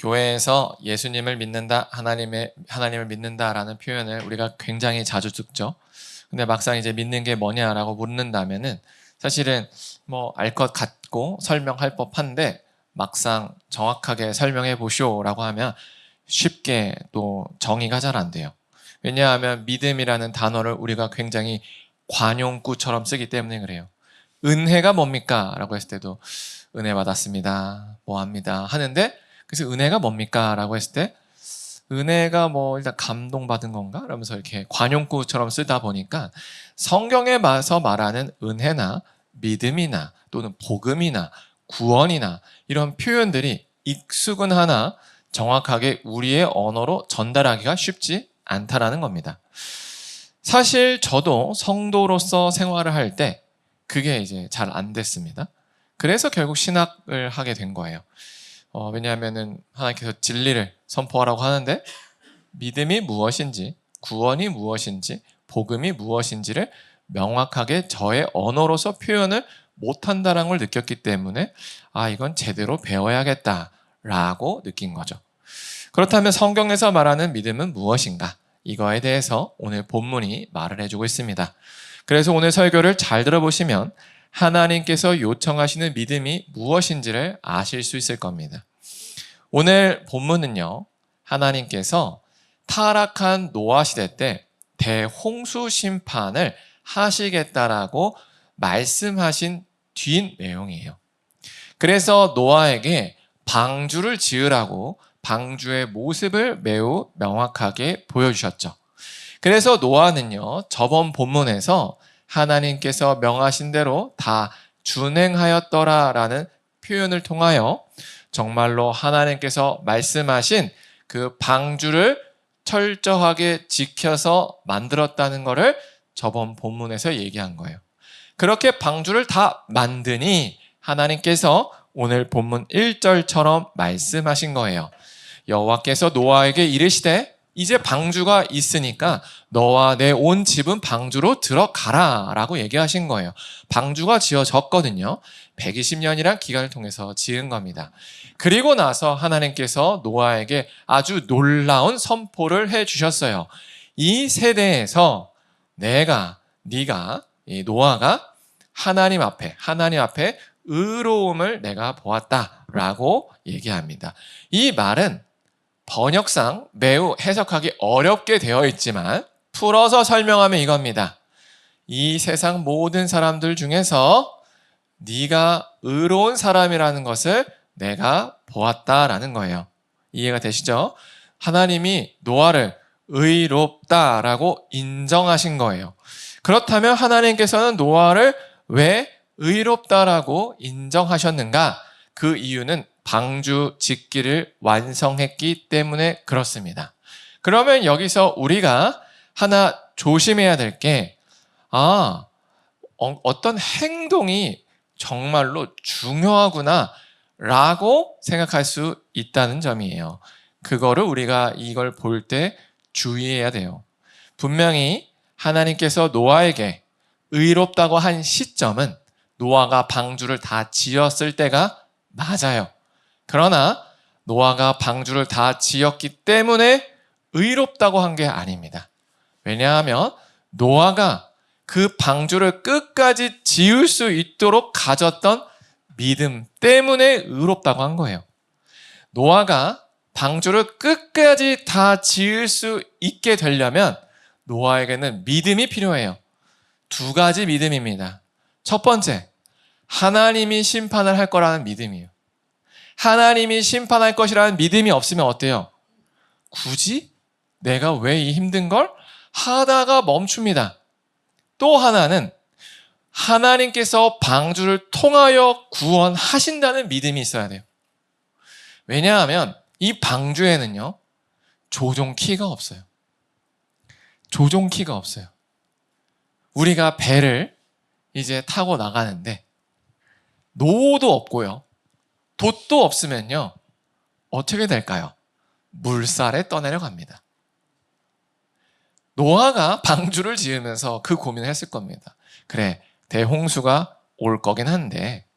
교회에서 예수님을 믿는다, 하나님을 믿는다라는 표현을 우리가 굉장히 자주 듣죠. 근데 막상 이제 믿는 게 뭐냐라고 묻는다면은 사실은 뭐 알 것 같고 설명할 법한데 막상 정확하게 설명해 보시오라고 하면 쉽게 또 정의가 잘 안 돼요. 왜냐하면 믿음이라는 단어를 우리가 굉장히 관용구처럼 쓰기 때문에 그래요. 은혜가 뭡니까? 라고 했을 때도 은혜 받았습니다. 뭐 합니다. 하는데 그래서 은혜가 뭡니까? 라고 했을 때 은혜가 뭐 일단 감동받은 건가? 이러면서 이렇게 관용구처럼 쓰다 보니까 성경에 와서 말하는 은혜나 믿음이나 또는 복음이나 구원이나 이런 표현들이 익숙은 하나 정확하게 우리의 언어로 전달하기가 쉽지 않다라는 겁니다. 사실 저도 성도로서 생활을 할 때 그게 이제 잘 안 됐습니다. 그래서 결국 신학을 하게 된 거예요. 왜냐하면은 하나님께서 진리를 선포하라고 하는데 믿음이 무엇인지, 구원이 무엇인지, 복음이 무엇인지를 명확하게 저의 언어로서 표현을 못한다는 걸 느꼈기 때문에 이건 제대로 배워야겠다라고 느낀 거죠. 그렇다면 성경에서 말하는 믿음은 무엇인가? 이거에 대해서 오늘 본문이 말을 해주고 있습니다. 그래서 오늘 설교를 잘 들어보시면 하나님께서 요청하시는 믿음이 무엇인지를 아실 수 있을 겁니다. 오늘 본문은요, 하나님께서 타락한 노아 시대 때 대홍수 심판을 하시겠다라고 말씀하신 뒷 내용이에요. 그래서 노아에게 방주를 지으라고 방주의 모습을 매우 명확하게 보여주셨죠. 그래서 노아는요, 저번 본문에서 하나님께서 명하신 대로 다 준행하였더라라는 표현을 통하여 정말로 하나님께서 말씀하신 그 방주를 철저하게 지켜서 만들었다는 것을 저번 본문에서 얘기한 거예요. 그렇게 방주를 다 만드니 하나님께서 오늘 본문 1절처럼 말씀하신 거예요. 여호와께서 노아에게 이르시되 이제 방주가 있으니까 너와 내 온 집은 방주로 들어가라 라고 얘기하신 거예요. 방주가 지어졌거든요. 120년이란 기간을 통해서 지은 겁니다. 그리고 나서 하나님께서 노아에게 아주 놀라운 선포를 해주셨어요. 이 세대에서 네가 이 노아가 하나님 앞에 의로움을 내가 보았다라고 얘기합니다. 이 말은 번역상 매우 해석하기 어렵게 되어 있지만 풀어서 설명하면 이겁니다. 이 세상 모든 사람들 중에서 네가 의로운 사람이라는 것을 내가 보았다라는 거예요. 이해가 되시죠? 하나님이 노아를 의롭다라고 인정하신 거예요. 그렇다면 하나님께서는 노아를 왜 의롭다라고 인정하셨는가? 그 이유는 방주 짓기를 완성했기 때문에 그렇습니다. 그러면 여기서 우리가 하나 조심해야 될 게, 어떤 행동이 정말로 중요하구나 라고 생각할 수 있다는 점이에요. 그거를 우리가 이걸 볼 때 주의해야 돼요. 분명히 하나님께서 노아에게 의롭다고 한 시점은 노아가 방주를 다 지었을 때가 맞아요. 그러나 노아가 방주를 다 지었기 때문에 의롭다고 한 게 아닙니다. 왜냐하면 노아가 그 방주를 끝까지 지을 수 있도록 가졌던 믿음 때문에 의롭다고 한 거예요. 노아가 방주를 끝까지 다 지을 수 있게 되려면 노아에게는 믿음이 필요해요. 두 가지 믿음입니다. 첫 번째, 하나님이 심판을 할 거라는 믿음이에요. 하나님이 심판할 것이라는 믿음이 없으면 어때요? 굳이 내가 왜 이 힘든 걸 하다가 멈춥니다. 또 하나는 하나님께서 방주를 통하여 구원하신다는 믿음이 있어야 돼요. 왜냐하면 이 방주에는요, 조종키가 없어요. 조종키가 없어요. 우리가 배를 이제 타고 나가는데 노도 없고요, 돛도 없으면요, 어떻게 될까요? 물살에 떠내려갑니다. 노아가 방주를 지으면서 그 고민을 했을 겁니다. 그래, 대홍수가 올 거긴 한데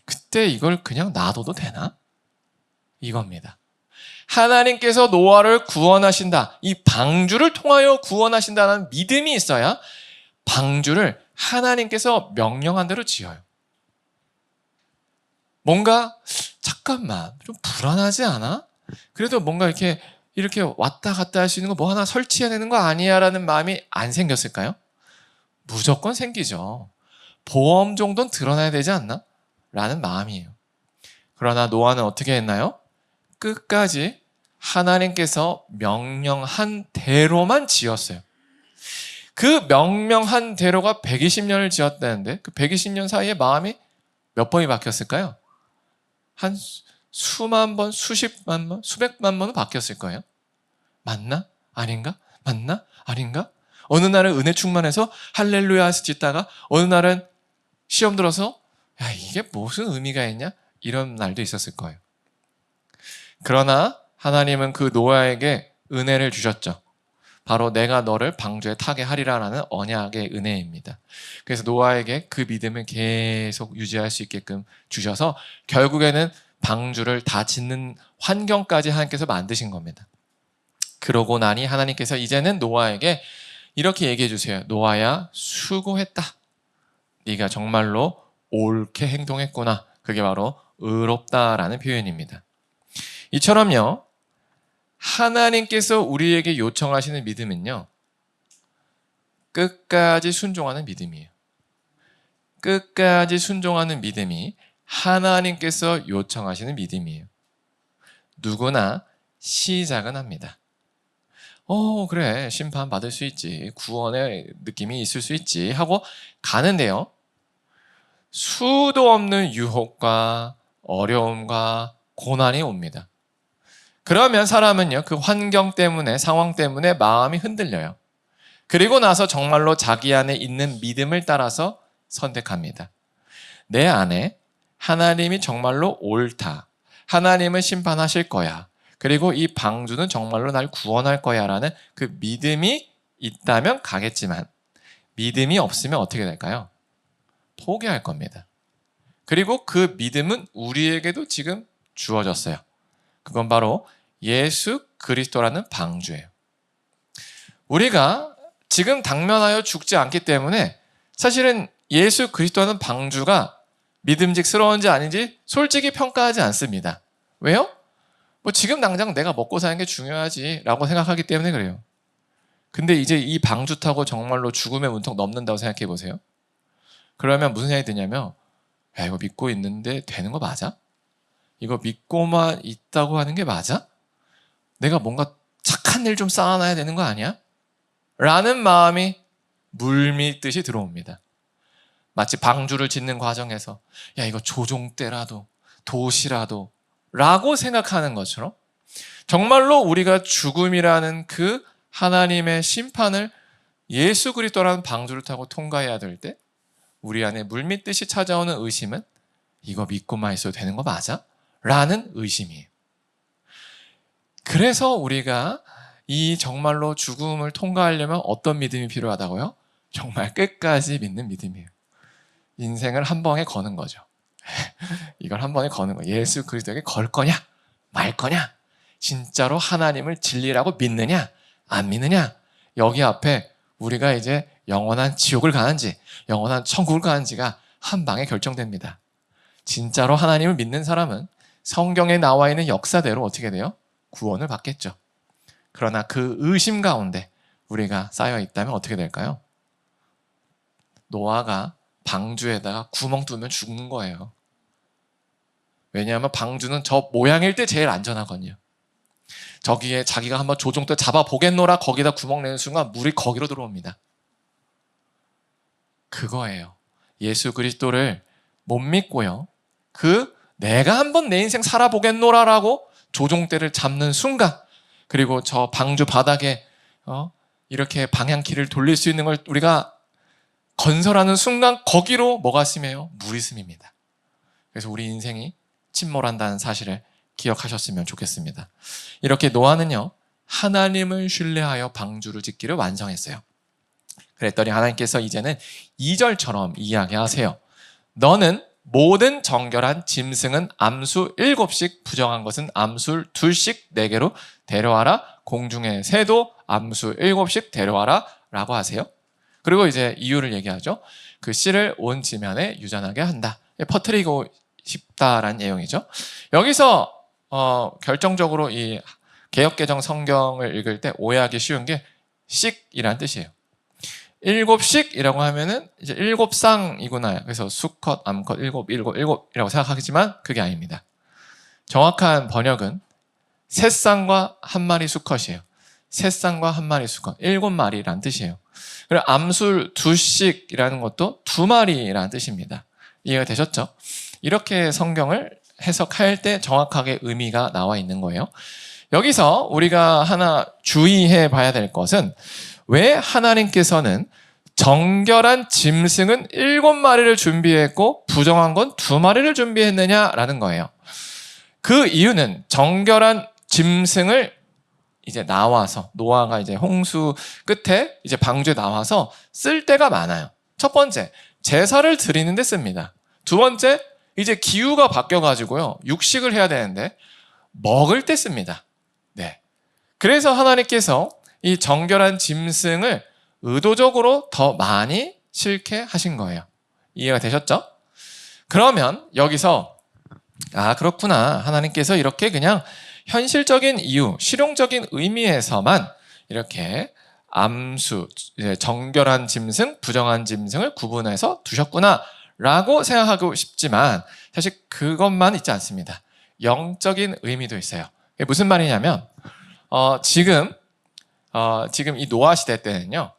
그때 이걸 그냥 놔둬도 되나? 이겁니다. 하나님께서 노아를 구원하신다. 이 방주를 통하여 구원하신다는 믿음이 있어야 방주를 하나님께서 명령한 대로 지어요. 뭔가 잠깐만 좀 불안하지 않아? 그래도 뭔가 이렇게 왔다 갔다 할 수 있는 거 뭐 하나 설치해야 되는 거 아니야? 라는 마음이 안 생겼을까요? 무조건 생기죠. 보험 정도는 드러나야 되지 않나? 라는 마음이에요. 그러나 노아는 어떻게 했나요? 끝까지 하나님께서 명령한 대로만 지었어요. 그 명령한 대로가 120년을 지었다는데 그 120년 사이에 마음이 몇 번이 바뀌었을까요? 한 수만 번, 수십만 번, 수백만 번은 바뀌었을 거예요. 맞나? 아닌가? 맞나? 아닌가? 어느 날은 은혜 충만해서 할렐루야 해서 짓다가 어느 날은 시험 들어서 야 이게 무슨 의미가 있냐? 이런 날도 있었을 거예요. 그러나 하나님은 그 노아에게 은혜를 주셨죠. 바로 내가 너를 방주에 타게 하리라라는 언약의 은혜입니다. 그래서 노아에게 그 믿음을 계속 유지할 수 있게끔 주셔서 결국에는 방주를 다 짓는 환경까지 하나님께서 만드신 겁니다. 그러고 나니 하나님께서 이제는 노아에게 이렇게 얘기해 주세요. 노아야 수고했다. 네가 정말로 옳게 행동했구나. 그게 바로 의롭다라는 표현입니다. 이처럼요. 하나님께서 우리에게 요청하시는 믿음은요. 끝까지 순종하는 믿음이에요. 끝까지 순종하는 믿음이 하나님께서 요청하시는 믿음이에요. 누구나 시작은 합니다. 그래 심판 받을 수 있지. 구원의 느낌이 있을 수 있지 하고 가는데요. 수도 없는 유혹과 어려움과 고난이 옵니다. 그러면 사람은요, 그 환경 때문에, 상황 때문에 마음이 흔들려요. 그리고 나서 정말로 자기 안에 있는 믿음을 따라서 선택합니다. 내 안에 하나님이 정말로 옳다. 하나님은 심판하실 거야. 그리고 이 방주는 정말로 날 구원할 거야. 라는 그 믿음이 있다면 가겠지만, 믿음이 없으면 어떻게 될까요? 포기할 겁니다. 그리고 그 믿음은 우리에게도 지금 주어졌어요. 그건 바로 예수 그리스도라는 방주예요. 우리가 지금 당면하여 죽지 않기 때문에 사실은 예수 그리스도라는 방주가 믿음직스러운지 아닌지 솔직히 평가하지 않습니다. 왜요? 지금 당장 내가 먹고 사는 게 중요하지 라고 생각하기 때문에 그래요. 근데 이제 이 방주 타고 정말로 죽음의 문턱 넘는다고 생각해 보세요. 그러면 무슨 생각이 드냐면 야 이거 믿고 있는데 되는 거 맞아? 이거 믿고만 있다고 하는 게 맞아? 내가 뭔가 착한 일 좀 쌓아놔야 되는 거 아니야? 라는 마음이 물밀듯이 들어옵니다. 마치 방주를 짓는 과정에서 야 이거 조종 때라도 도시라도 라고 생각하는 것처럼 정말로 우리가 죽음이라는 그 하나님의 심판을 예수 그리스도라는 방주를 타고 통과해야 될 때 우리 안에 물밀듯이 찾아오는 의심은 이거 믿고만 있어도 되는 거 맞아? 라는 의심이에요. 그래서 우리가 이 정말로 죽음을 통과하려면 어떤 믿음이 필요하다고요? 정말 끝까지 믿는 믿음이에요. 인생을 한 번에 거는 거죠. 이걸 한 번에 거는 거예요. 예수 그리스도에게 걸 거냐? 말 거냐? 진짜로 하나님을 진리라고 믿느냐? 안 믿느냐? 여기 앞에 우리가 이제 영원한 지옥을 가는지 영원한 천국을 가는지가 한 방에 결정됩니다. 진짜로 하나님을 믿는 사람은 성경에 나와 있는 역사대로 어떻게 돼요? 구원을 받겠죠. 그러나 그 의심 가운데 우리가 쌓여 있다면 어떻게 될까요? 노아가 방주에다가 구멍 뚫으면 죽는 거예요. 왜냐하면 방주는 저 모양일 때 제일 안전하거든요. 저기에 자기가 한번 조종대 잡아보겠노라 거기다 구멍 내는 순간 물이 거기로 들어옵니다. 그거예요. 예수 그리스도를 못 믿고요. 내가 한번 내 인생 살아보겠노라라고 조종대를 잡는 순간 그리고 저 방주 바닥에 이렇게 방향키를 돌릴 수 있는 걸 우리가 건설하는 순간 거기로 뭐가 스며요? 물이 스밉니다. 그래서 우리 인생이 침몰한다는 사실을 기억하셨으면 좋겠습니다. 이렇게 노아는요. 하나님을 신뢰하여 방주를 짓기를 완성했어요. 그랬더니 하나님께서 이제는 2절처럼 이야기하세요. 너는 모든 정결한 짐승은 암수 7씩, 부정한 것은 암술 2씩 4개로 데려와라. 공중의 새도 암수 7씩 데려와라 라고 하세요. 그리고 이제 이유를 얘기하죠. 그 씨를 온 지면에 유전하게 한다. 퍼뜨리고 싶다라는 내용이죠. 여기서 결정적으로 이 개역개정 성경을 읽을 때 오해하기 쉬운 게 씩이라는 뜻이에요. 7씩이라고 하면은 이제 7쌍이구나. 그래서 수컷, 암컷, 일곱이라고 생각하겠지만 그게 아닙니다. 정확한 번역은 세 쌍과 한 마리 수컷이에요. 세 쌍과 한 마리 수컷, 7마리라는 뜻이에요. 그리고 암술 2씩이라는 것도 2마리라는 뜻입니다. 이해가 되셨죠? 이렇게 성경을 해석할 때 정확하게 의미가 나와 있는 거예요. 여기서 우리가 하나 주의해 봐야 될 것은 왜 하나님께서는 정결한 짐승은 7마리를 준비했고 부정한 건 2마리를 준비했느냐라는 거예요. 그 이유는 정결한 짐승을 이제 나와서 노아가 이제 홍수 끝에 이제 방주에 나와서 쓸 때가 많아요. 첫 번째, 제사를 드리는 데 씁니다. 두 번째, 이제 기후가 바뀌어가지고요. 육식을 해야 되는데 먹을 때 씁니다. 네. 그래서 하나님께서 이 정결한 짐승을 의도적으로 더 많이 싫게 하신 거예요. 이해가 되셨죠? 그러면 여기서 그렇구나. 하나님께서 이렇게 그냥 현실적인 이유, 실용적인 의미에서만 이렇게 암수, 정결한 짐승, 부정한 짐승을 구분해서 두셨구나 라고 생각하고 싶지만 사실 그것만 있지 않습니다. 영적인 의미도 있어요. 이게 무슨 말이냐면 지금 이 노아 시대 때는요.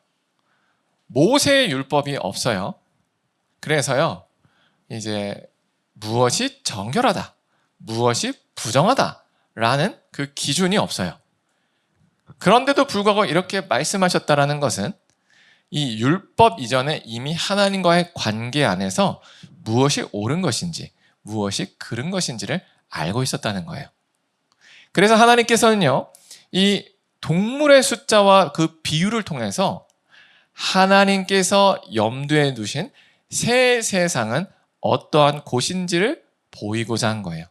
모세의 율법이 없어요. 그래서요. 이제 무엇이 정결하다, 무엇이 부정하다라는 그 기준이 없어요. 그런데도 불구하고 이렇게 말씀하셨다라는 것은 이 율법 이전에 이미 하나님과의 관계 안에서 무엇이 옳은 것인지, 무엇이 그른 것인지를 알고 있었다는 거예요. 그래서 하나님께서는요, 이 동물의 숫자와 그 비율을 통해서 하나님께서 염두에 두신 새 세상은 어떠한 곳인지를 보이고자 한 거예요.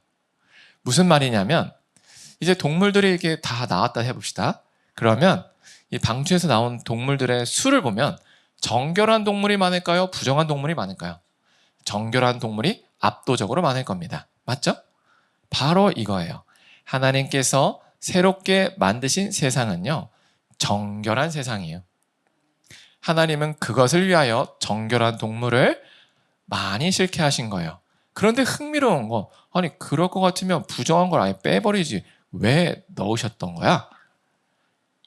무슨 말이냐면 이제 동물들이 이렇게 다 나왔다 해봅시다. 그러면 이 방주에서 나온 동물들의 수를 보면 정결한 동물이 많을까요? 부정한 동물이 많을까요? 정결한 동물이 압도적으로 많을 겁니다. 맞죠? 바로 이거예요. 하나님께서 새롭게 만드신 세상은요, 정결한 세상이에요. 하나님은 그것을 위하여 정결한 동물을 많이 싫게 하신 거예요. 그런데 흥미로운 거, 아니 그럴 것 같으면 부정한 걸 아예 빼버리지 왜 넣으셨던 거야?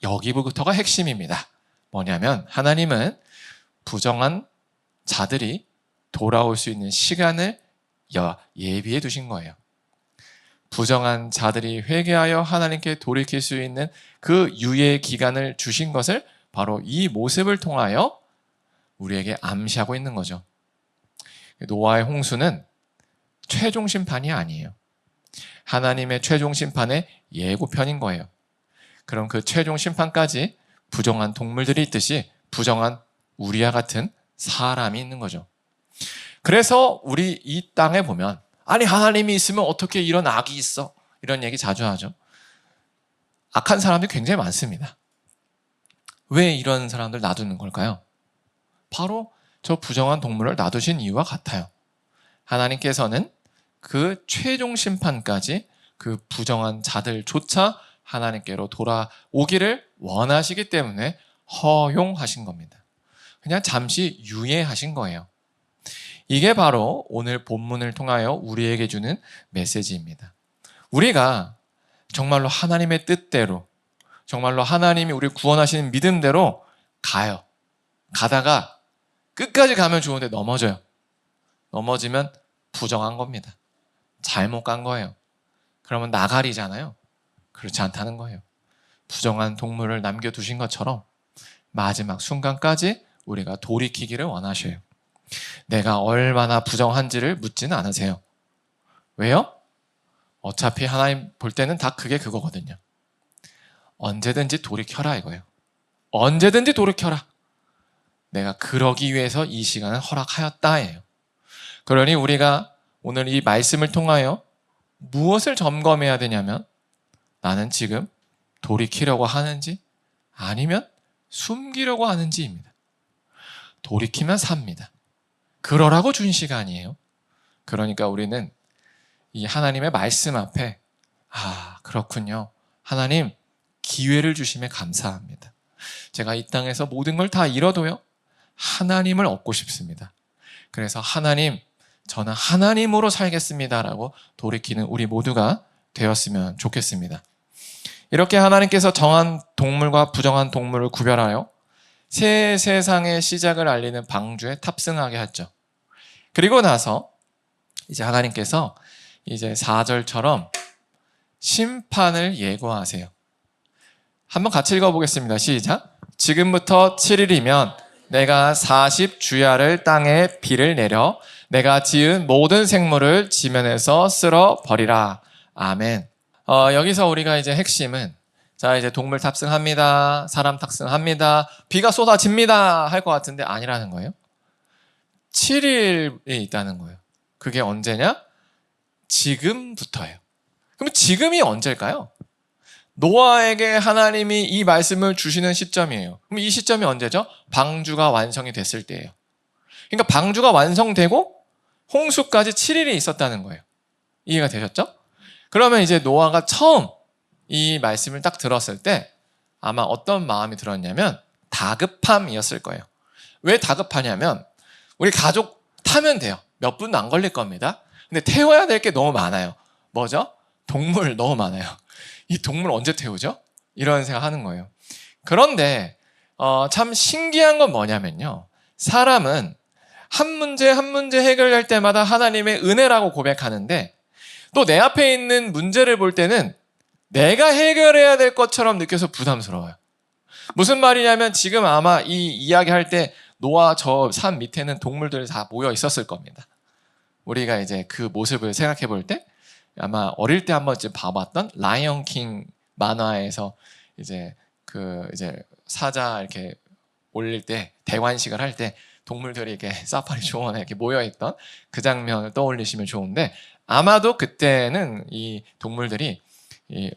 여기부터가 핵심입니다. 뭐냐면 하나님은 부정한 자들이 돌아올 수 있는 시간을 예비해 두신 거예요. 부정한 자들이 회개하여 하나님께 돌이킬 수 있는 그 유예 기간을 주신 것을 바로 이 모습을 통하여 우리에게 암시하고 있는 거죠. 노아의 홍수는 최종 심판이 아니에요. 하나님의 최종 심판의 예고편인 거예요. 그럼 그 최종 심판까지 부정한 동물들이 있듯이 부정한 우리와 같은 사람이 있는 거죠. 그래서 우리 이 땅에 보면 아니 하나님이 있으면 어떻게 이런 악이 있어? 이런 얘기 자주 하죠. 악한 사람들이 굉장히 많습니다. 왜 이런 사람들 놔두는 걸까요? 바로 저 부정한 동물을 놔두신 이유와 같아요. 하나님께서는 그 최종 심판까지 그 부정한 자들조차 하나님께로 돌아오기를 원하시기 때문에 허용하신 겁니다. 그냥 잠시 유예하신 거예요. 이게 바로 오늘 본문을 통하여 우리에게 주는 메시지입니다. 우리가 정말로 하나님의 뜻대로, 정말로 하나님이 우리를 구원하시는 믿음대로 가요. 가다가 끝까지 가면 좋은데 넘어져요. 넘어지면 부정한 겁니다. 잘못 간 거예요. 그러면 나가리잖아요. 그렇지 않다는 거예요. 부정한 동물을 남겨두신 것처럼 마지막 순간까지 우리가 돌이키기를 원하셔요. 내가 얼마나 부정한지를 묻지는 않으세요. 왜요? 어차피 하나님 볼 때는 다 그게 그거거든요. 언제든지 돌이켜라 이거예요. 언제든지 돌이켜라. 내가 그러기 위해서 이 시간을 허락하였다예요. 그러니 우리가 오늘 이 말씀을 통하여 무엇을 점검해야 되냐면 나는 지금 돌이키려고 하는지 아니면 숨기려고 하는지입니다. 돌이키면 삽니다. 그러라고 준 시간이에요. 그러니까 우리는 이 하나님의 말씀 앞에 그렇군요. 하나님 기회를 주심에 감사합니다. 제가 이 땅에서 모든 걸 다 잃어도요. 하나님을 얻고 싶습니다. 그래서 하나님, 저는 하나님으로 살겠습니다라고 돌이키는 우리 모두가 되었으면 좋겠습니다. 이렇게 하나님께서 정한 동물과 부정한 동물을 구별하여 새 세상의 시작을 알리는 방주에 탑승하게 했죠. 그리고 나서 이제 하나님께서 이제 4절처럼 심판을 예고하세요. 한번 같이 읽어보겠습니다. 시작. 지금부터 7일이면 내가 40주야를 땅에 비를 내려 내가 지은 모든 생물을 지면에서 쓸어 버리라. 아멘. 여기서 우리가 이제 핵심은 자 이제 동물 탑승합니다. 사람 탑승합니다. 비가 쏟아집니다. 할 것 같은데 아니라는 거예요. 7일이 있다는 거예요. 그게 언제냐? 지금부터예요. 그럼 지금이 언제일까요? 노아에게 하나님이 이 말씀을 주시는 시점이에요. 그럼 이 시점이 언제죠? 방주가 완성이 됐을 때예요. 그러니까 방주가 완성되고 홍수까지 7일이 있었다는 거예요. 이해가 되셨죠? 그러면 이제 노아가 처음 이 말씀을 딱 들었을 때 아마 어떤 마음이 들었냐면 다급함이었을 거예요. 왜 다급하냐면 우리 가족 타면 돼요. 몇 분도 안 걸릴 겁니다. 근데 태워야 될 게 너무 많아요. 뭐죠? 동물 너무 많아요. 이 동물 언제 태우죠? 이런 생각하는 거예요. 그런데 참 신기한 건 뭐냐면요. 사람은 한 문제 한 문제 해결할 때마다 하나님의 은혜라고 고백하는데 또 내 앞에 있는 문제를 볼 때는 내가 해결해야 될 것처럼 느껴서 부담스러워요. 무슨 말이냐면 지금 아마 이 이야기할 때 노아 저 산 밑에는 동물들이 다 모여 있었을 겁니다. 우리가 이제 그 모습을 생각해 볼 때 아마 어릴 때 한 번쯤 봐봤던 라이언 킹 만화에서 이제 사자 이렇게 올릴 때 대관식을 할 때 동물들이 이렇게 사파리 초원에 이렇게 모여있던 그 장면을 떠올리시면 좋은데 아마도 그때는 이 동물들이 이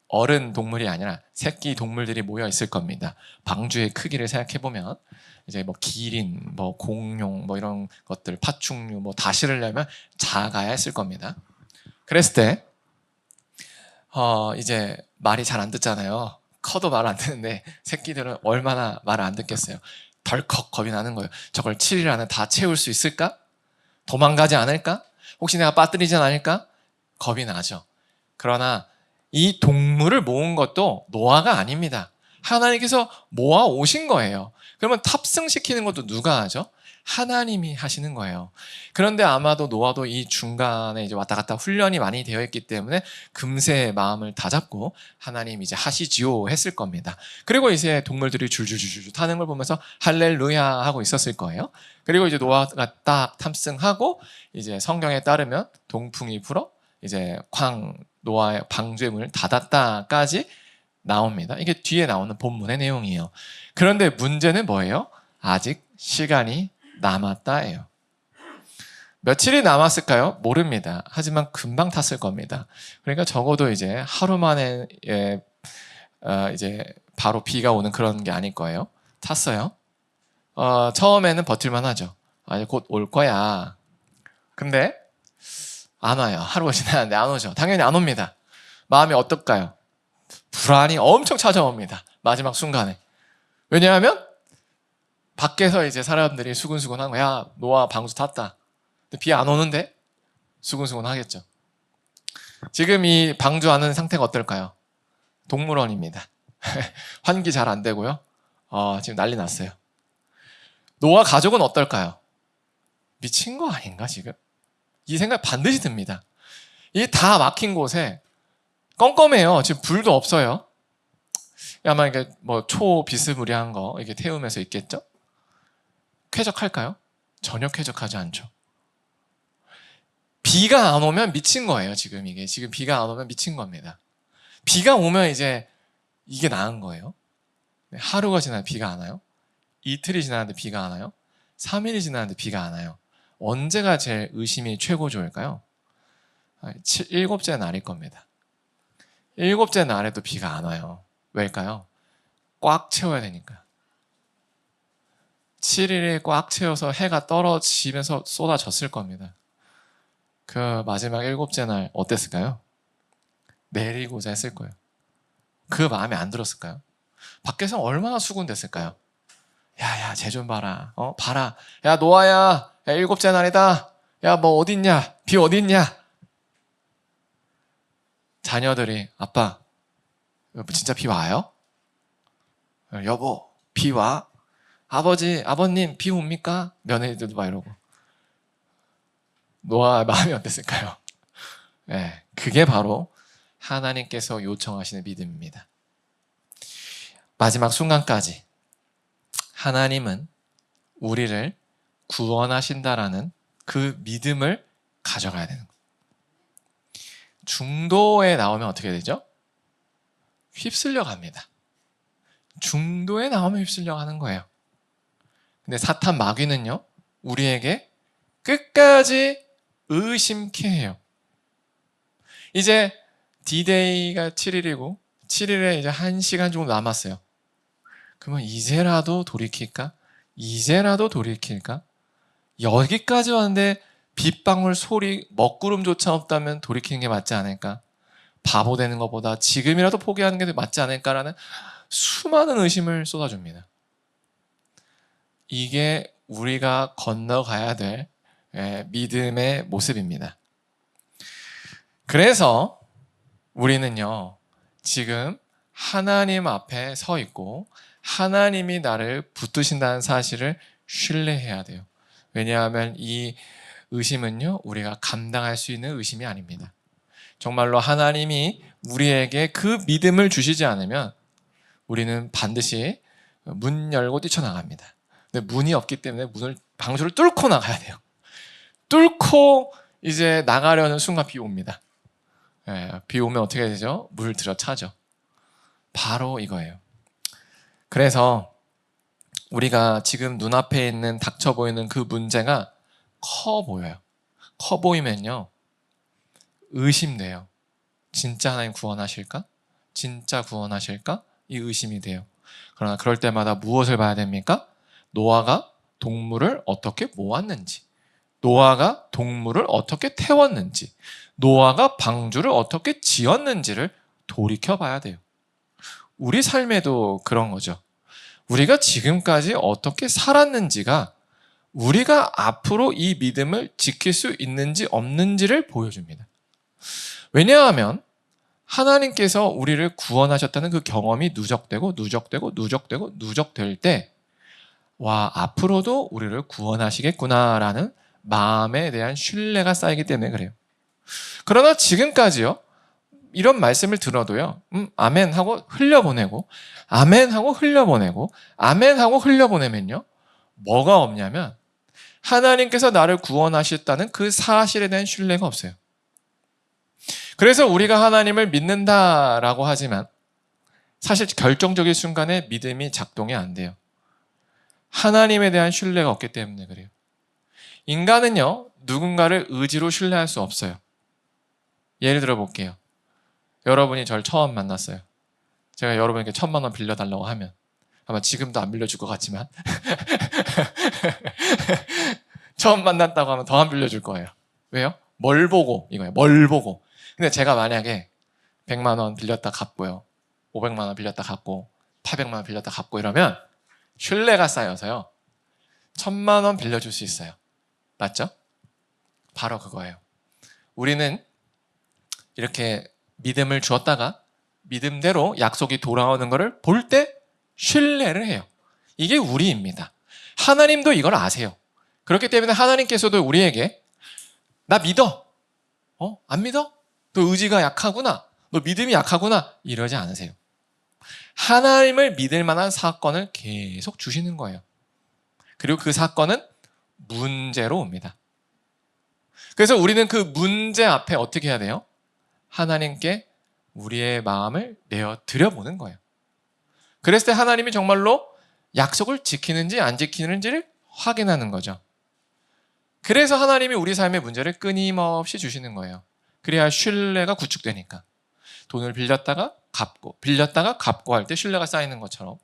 어른 동물이 아니라 새끼 동물들이 모여 있을 겁니다. 방주의 크기를 생각해 보면 이제 뭐 기린, 뭐 공룡, 뭐 이런 것들, 파충류, 뭐 다 실으려면 작아야 했을 겁니다. 그랬을 때 이제 말이 잘 안 듣잖아요. 커도 말 안 듣는데 새끼들은 얼마나 말을 안 듣겠어요. 덜컥 겁이 나는 거예요. 저걸 7일 안에 다 채울 수 있을까? 도망가지 않을까? 혹시 내가 빠뜨리지 않을까? 겁이 나죠. 그러나 이 동물을 모은 것도 노아가 아닙니다. 하나님께서 모아 오신 거예요. 그러면 탑승시키는 것도 누가 하죠? 하나님이 하시는 거예요. 그런데 아마도 노아도 이 중간에 이제 왔다 갔다 훈련이 많이 되어 있기 때문에 금세 마음을 다잡고 하나님 이제 하시지요 했을 겁니다. 그리고 이제 동물들이 줄줄줄줄 타는 걸 보면서 할렐루야 하고 있었을 거예요. 그리고 이제 노아가 딱 탑승하고 이제 성경에 따르면 동풍이 불어 이제 노아의 방주의 문을 닫았다까지 나옵니다. 이게 뒤에 나오는 본문의 내용이에요. 그런데 문제는 뭐예요? 아직 시간이 남았다예요. 며칠이 남았을까요? 모릅니다. 하지만 금방 탔을 겁니다. 그러니까 적어도 이제 하루 만에 이제 바로 비가 오는 그런 게 아닐 거예요. 탔어요. 처음에는 버틸만 하죠. 아니 곧 올 거야. 근데 안 와요. 하루가 지났는데 안 오죠. 당연히 안 옵니다. 마음이 어떨까요? 불안이 엄청 찾아옵니다. 마지막 순간에. 왜냐하면 밖에서 이제 사람들이 수근수근 한 거야. 노아 방주 탔다. 근데 비 안 오는데 수근수근 하겠죠. 지금 이 방주 안은 상태가 어떨까요? 동물원입니다. 환기 잘 안 되고요. 지금 난리 났어요. 노아 가족은 어떨까요? 미친 거 아닌가 지금? 이 생각 반드시 듭니다. 이게 다 막힌 곳에 껌껌해요. 지금 불도 없어요. 아마 이게 뭐 초비스무리한 거 이게 태우면서 있겠죠? 쾌적할까요? 전혀 쾌적하지 않죠. 비가 안 오면 미친 거예요. 지금 비가 안 오면 미친 겁니다. 비가 오면 이제 이게 나은 거예요. 하루가 지나도 비가 안 와요. 이틀이 지났는데 비가 안 와요. 3일이 지났는데 비가 안 와요. 언제가 제일 의심이 최고 좋을까요? 일곱째 날일 겁니다. 일곱째 날에도 비가 안 와요. 왜일까요? 꽉 채워야 되니까. 7일에 꽉 채워서 해가 떨어지면서 쏟아졌을 겁니다. 그 마지막 일곱째 날 어땠을까요? 내리고자 했을 거예요. 그 마음에 안 들었을까요? 밖에서 얼마나 수군댔을까요? 야야 쟤 좀 봐라. 봐라. 야 노아야. 야 일곱째 날이다. 야 뭐 어딨냐? 비 어딨냐? 자녀들이 아빠 진짜 비 와요? 여보 비 와? 아버님 비 옵니까? 며느리들도 막 이러고. 노아 마음이 어땠을까요? 네, 그게 바로 하나님께서 요청하시는 믿음입니다. 마지막 순간까지 하나님은 우리를 구원하신다라는 그 믿음을 가져가야 되는 거예요. 중도에 나오면 어떻게 되죠? 휩쓸려 갑니다. 중도에 나오면 휩쓸려 가는 거예요. 근데 사탄 마귀는요, 우리에게 끝까지 의심케 해요. 이제 D-Day가 7일이고 7일에 이제 1시간 정도 남았어요. 그러면 이제라도 돌이킬까? 이제라도 돌이킬까? 여기까지 왔는데 빗방울 소리, 먹구름조차 없다면 돌이키는 게 맞지 않을까? 바보 되는 것보다 지금이라도 포기하는 게 맞지 않을까라는 수많은 의심을 쏟아줍니다. 이게 우리가 건너가야 될 믿음의 모습입니다. 그래서 우리는요, 지금 하나님 앞에 서 있고 하나님이 나를 붙드신다는 사실을 신뢰해야 돼요. 왜냐하면 이 의심은요, 우리가 감당할 수 있는 의심이 아닙니다. 정말로 하나님이 우리에게 그 믿음을 주시지 않으면 우리는 반드시 문 열고 뛰쳐나갑니다. 근데 문이 없기 때문에 방주를 뚫고 나가야 돼요. 뚫고 이제 나가려는 순간 비 옵니다. 비 오면 어떻게 되죠? 물 들어차죠. 바로 이거예요. 그래서 우리가 지금 눈앞에 있는 닥쳐 보이는 그 문제가 커 보여요. 커 보이면요, 의심돼요. 진짜 하나님 구원하실까? 진짜 구원하실까? 이 의심이 돼요. 그러나 그럴 때마다 무엇을 봐야 됩니까? 노아가 동물을 어떻게 모았는지, 노아가 동물을 어떻게 태웠는지, 노아가 방주를 어떻게 지었는지를 돌이켜 봐야 돼요. 우리 삶에도 그런 거죠. 우리가 지금까지 어떻게 살았는지가 우리가 앞으로 이 믿음을 지킬 수 있는지 없는지를 보여줍니다. 왜냐하면 하나님께서 우리를 구원하셨다는 그 경험이 누적되고 누적될 때, 와, 앞으로도 우리를 구원하시겠구나라는 마음에 대한 신뢰가 쌓이기 때문에 그래요. 그러나 지금까지요, 이런 말씀을 들어도요, 아멘 하고 흘려보내고, 아멘 하고 흘려보내고, 아멘 하고 흘려보내면요, 뭐가 없냐면 하나님께서 나를 구원하셨다는 그 사실에 대한 신뢰가 없어요. 그래서 우리가 하나님을 믿는다라고 하지만 사실 결정적인 순간에 믿음이 작동이 안 돼요. 하나님에 대한 신뢰가 없기 때문에 그래요. 인간은요, 누군가를 의지로 신뢰할 수 없어요. 예를 들어 볼게요. 여러분이 저를 처음 만났어요. 제가 여러분에게 1,000만 원 빌려달라고 하면 아마 지금도 안 빌려줄 것 같지만 처음 만났다고 하면 더 안 빌려줄 거예요. 왜요? 뭘 보고 이거예요. 뭘 보고. 근데 제가 만약에 100만 원 빌렸다 갚고요, 500만 원 빌렸다 갚고 800만 원 빌렸다 갚고 이러면 신뢰가 쌓여서요, 1,000만 원 빌려줄 수 있어요. 맞죠? 바로 그거예요. 우리는 이렇게 믿음을 주었다가 믿음대로 약속이 돌아오는 것을 볼 때 신뢰를 해요. 이게 우리입니다. 하나님도 이걸 아세요. 그렇기 때문에 하나님께서도 우리에게 나 믿어. 안 믿어? 너 의지가 약하구나. 너 믿음이 약하구나. 이러지 않으세요. 하나님을 믿을 만한 사건을 계속 주시는 거예요. 그리고 그 사건은 문제로 옵니다. 그래서 우리는 그 문제 앞에 어떻게 해야 돼요? 하나님께 우리의 마음을 내어 드려보는 거예요. 그랬을 때 하나님이 정말로 약속을 지키는지 안 지키는지를 확인하는 거죠. 그래서 하나님이 우리 삶의 문제를 끊임없이 주시는 거예요. 그래야 신뢰가 구축되니까. 돈을 빌렸다가 갚고 할 때 신뢰가 쌓이는 것처럼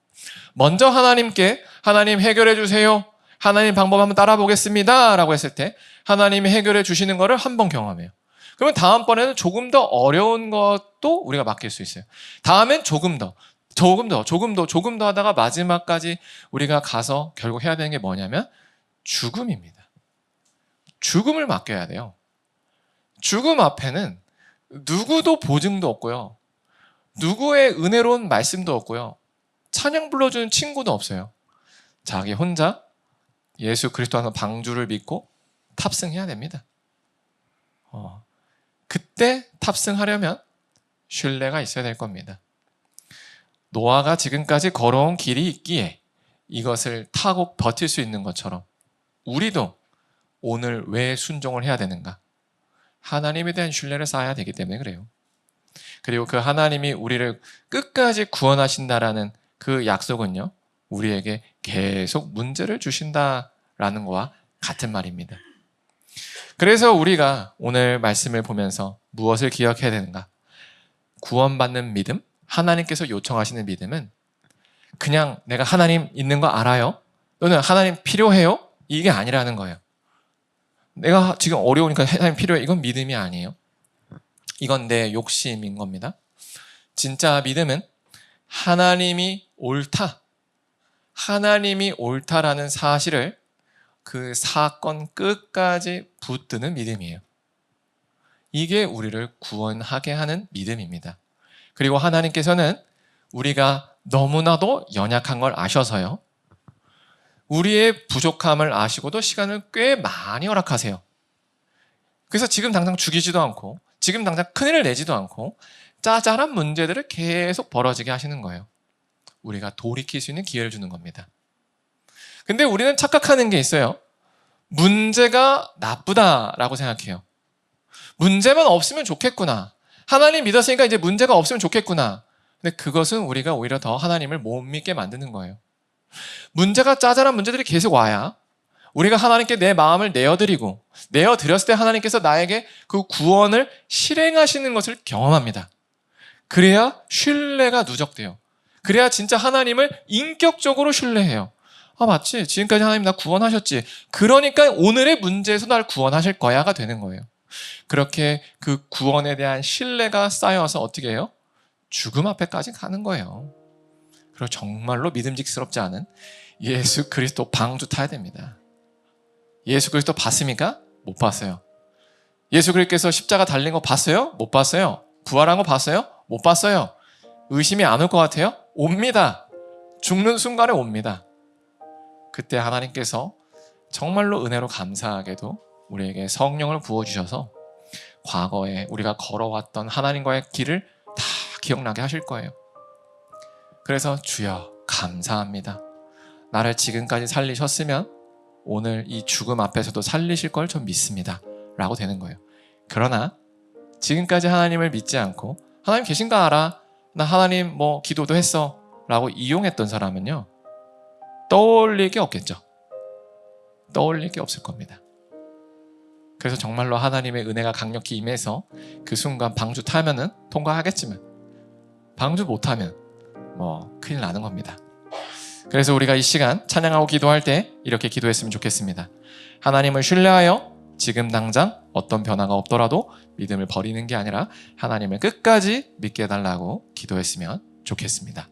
먼저 하나님께 하나님 해결해 주세요. 하나님 방법 한번 따라 보겠습니다. 라고 했을 때 하나님이 해결해 주시는 거를 한번 경험해요. 그러면 다음번에는 조금 더 어려운 것도 우리가 맡길 수 있어요. 다음엔 조금 더 하다가 마지막까지 우리가 가서 결국 해야 되는 게 뭐냐면 죽음입니다. 죽음을 맡겨야 돼요. 죽음 앞에는 누구도 보증도 없고요. 누구의 은혜로운 말씀도 없고요. 찬양 불러주는 친구도 없어요. 자기 혼자 예수 그리스도 하는 방주를 믿고 탑승해야 됩니다. 그때 탑승하려면 신뢰가 있어야 될 겁니다. 노아가 지금까지 걸어온 길이 있기에 이것을 타고 버틸 수 있는 것처럼 우리도 오늘 왜 순종을 해야 되는가? 하나님에 대한 신뢰를 쌓아야 되기 때문에 그래요. 그리고 그 하나님이 우리를 끝까지 구원하신다라는 그 약속은요, 우리에게 계속 문제를 주신다라는 거와 같은 말입니다. 그래서 우리가 오늘 말씀을 보면서 무엇을 기억해야 되는가? 구원받는 믿음, 하나님께서 요청하시는 믿음은 그냥 내가 하나님 있는 거 알아요? 또는 하나님 필요해요? 이게 아니라는 거예요. 내가 지금 어려우니까 하나님 필요해. 이건 믿음이 아니에요. 이건 내 욕심인 겁니다. 진짜 믿음은 하나님이 옳다라는 사실을 그 사건 끝까지 붙드는 믿음이에요. 이게 우리를 구원하게 하는 믿음입니다. 그리고 하나님께서는 우리가 너무나도 연약한 걸 아셔서요, 우리의 부족함을 아시고도 시간을 꽤 많이 허락하세요. 그래서 지금 당장 죽이지도 않고 지금 당장 큰일을 내지도 않고 짜잘한 문제들을 계속 벌어지게 하시는 거예요. 우리가 돌이킬 수 있는 기회를 주는 겁니다. 근데 우리는 착각하는 게 있어요. 문제가 나쁘다라고 생각해요. 문제만 없으면 좋겠구나. 하나님 믿었으니까 이제 문제가 없으면 좋겠구나. 근데 그것은 우리가 오히려 더 하나님을 못 믿게 만드는 거예요. 문제가 짜잘한 문제들이 계속 와야 우리가 하나님께 내 마음을 내어드렸을 때 하나님께서 나에게 그 구원을 실행하시는 것을 경험합니다. 그래야 신뢰가 누적돼요. 그래야 진짜 하나님을 인격적으로 신뢰해요. 맞지? 지금까지 하나님 나 구원하셨지. 그러니까 오늘의 문제에서 날 구원하실 거야가 되는 거예요. 그렇게 그 구원에 대한 신뢰가 쌓여서 어떻게 해요? 죽음 앞에까지 가는 거예요. 그리고 정말로 믿음직스럽지 않은 예수 그리스도 방주 타야 됩니다. 예수 그리스도 봤습니까? 못 봤어요. 예수 그리스도께서 십자가 달린 거 봤어요? 못 봤어요. 부활한 거 봤어요? 못 봤어요. 의심이 안 올 것 같아요? 옵니다. 죽는 순간에 옵니다. 그때 하나님께서 정말로 은혜로 감사하게도 우리에게 성령을 부어주셔서 과거에 우리가 걸어왔던 하나님과의 길을 다 기억나게 하실 거예요. 그래서 주여 감사합니다. 나를 지금까지 살리셨으면 오늘 이 죽음 앞에서도 살리실 걸 좀 믿습니다. 라고 되는 거예요. 그러나 지금까지 하나님을 믿지 않고 하나님 계신 거 알아. 나 하나님 기도도 했어. 라고 이용했던 사람은요. 떠올릴 게 없겠죠. 떠올릴 게 없을 겁니다. 그래서 정말로 하나님의 은혜가 강력히 임해서 그 순간 방주 타면은 통과하겠지만 방주 못하면 큰일 나는 겁니다. 그래서 우리가 이 시간 찬양하고 기도할 때 이렇게 기도했으면 좋겠습니다. 하나님을 신뢰하여 지금 당장 어떤 변화가 없더라도 믿음을 버리는 게 아니라 하나님을 끝까지 믿게 해달라고 기도했으면 좋겠습니다.